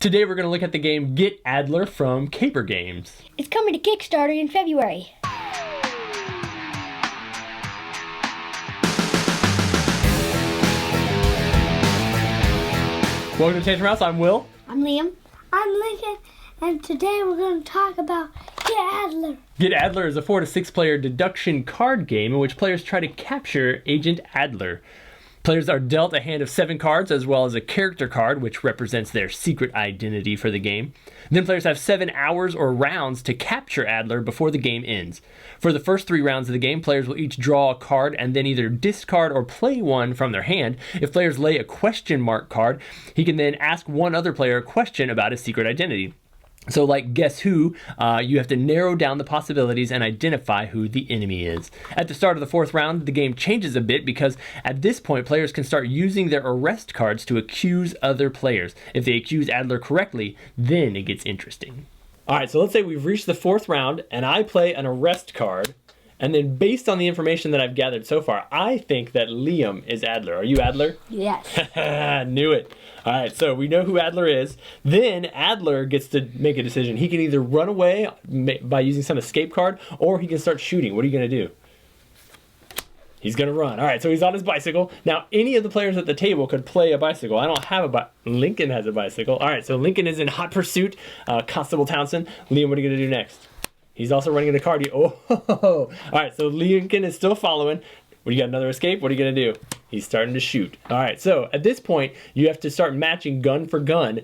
Today we're going to look at the game Get Adler from Caper Games. It's coming to Kickstarter in February. Welcome to Tantrum House. I'm Will. I'm Liam. I'm Lincoln, and today we're going to talk about Get Adler. Get Adler is a 4 to 6 player deduction card game in which players try to capture Agent Adler. Players are dealt a hand of 7 cards as well as a character card which represents their secret identity for the game. Then players have 7 hours or rounds to capture Adler before the game ends. For the first 3 rounds of the game, players will each draw a card and then either discard or play one from their hand. If players lay a question mark card, he can then ask one other player a question about his secret identity. So like Guess Who, you have to narrow down the possibilities and identify who the enemy is. At the start of the 4th round, the game changes a bit because at this point, players can start using their arrest cards to accuse other players. If they accuse Adler correctly, then it gets interesting. All right, so let's say we've reached the 4th round and I play an arrest card. And then based on the information that I've gathered so far, I think that Liam is Adler. Are you Adler? Yes. Knew it. All right, so we know who Adler is. Then Adler gets to make a decision. He can either run away by using some escape card, or he can start shooting. What are you going to do? He's going to run. All right, so he's on his bicycle. Now, any of the players at the table could play a bicycle. I don't have a bicycle. Lincoln has a bicycle. All right, so Lincoln is in hot pursuit. Constable Townsend. Liam, what are you going to do next? He's also running into cardio. Oh, all right, so Lincoln is still following. What, you got another escape? What are you going to do? He's starting to shoot. All right, so at this point, you have to start matching gun for gun.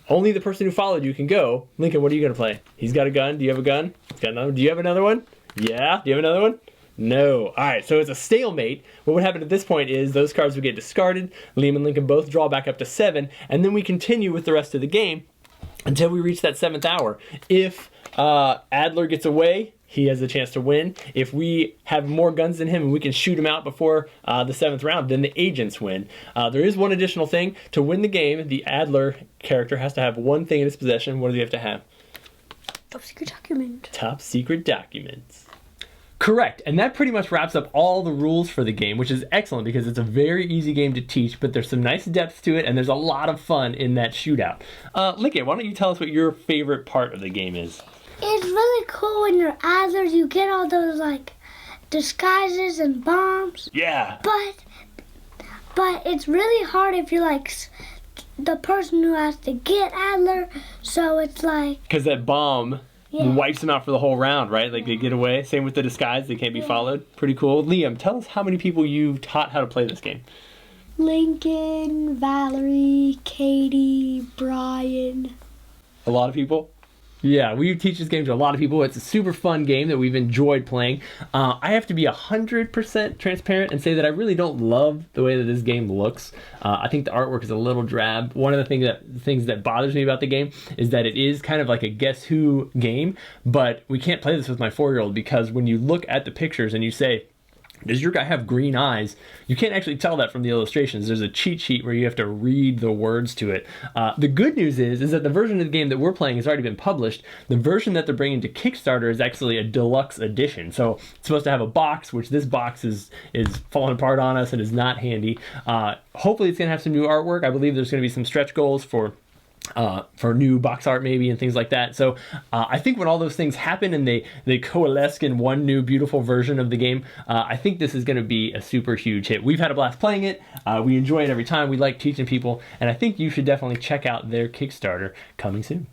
Only the person who followed you can go. Lincoln, what are you going to play? He's got a gun. Do you have a gun? He's got another. Do you have another one? Yeah. Do you have another one? No. All right, so it's a stalemate. What would happen at this point is those cards would get discarded. Liam and Lincoln both draw back up to 7, and then we continue with the rest of the game until we reach that 7th hour. If Adler gets away, he has a chance to win. If we have more guns than him and we can shoot him out before the 7th round, then the agents win. There is one additional thing. To win the game, the Adler character has to have one thing in his possession. What do they have to have? Top secret document. Top secret documents. Correct, and that pretty much wraps up all the rules for the game, which is excellent because it's a very easy game to teach, but there's some nice depth to it, and there's a lot of fun in that shootout. Lincoln, why don't you tell us what your favorite part of the game is? It's really cool when you're Adlers. You get all those like disguises and bombs. Yeah. But it's really hard if you're like the person who has to get Adler. So it's like because that bomb wipes them out for the whole round, right? Like they get away. Same with the disguise; they can't be followed. Pretty cool. Liam, tell us how many people you've taught how to play this game. Lincoln, Valerie, Katie, Brian. A lot of people. Yeah, we teach this game to a lot of people. It's a super fun game that we've enjoyed playing. I have to be 100% transparent and say that I really don't love the way that this game looks. I think the artwork is a little drab. One of the things that bothers me about the game is that it is kind of like a Guess Who game, but we can't play this with my 4-year-old because when you look at the pictures and you say, does your guy have green eyes? You can't actually tell that from the illustrations. There's a cheat sheet where you have to read the words to it. The good news is that the version of the game that we're playing has already been published. The version that they're bringing to Kickstarter is actually a deluxe edition. So it's supposed to have a box, which this box is falling apart on us and is not handy. Hopefully it's gonna have some new artwork. I believe there's gonna be some stretch goals for new box art maybe and things like that. So I think when all those things happen and they coalesce in one new beautiful version of the game, I think this is going to be a super huge hit. We've had a blast playing it. We enjoy it every time. We like teaching people, and I think you should definitely check out their Kickstarter coming soon.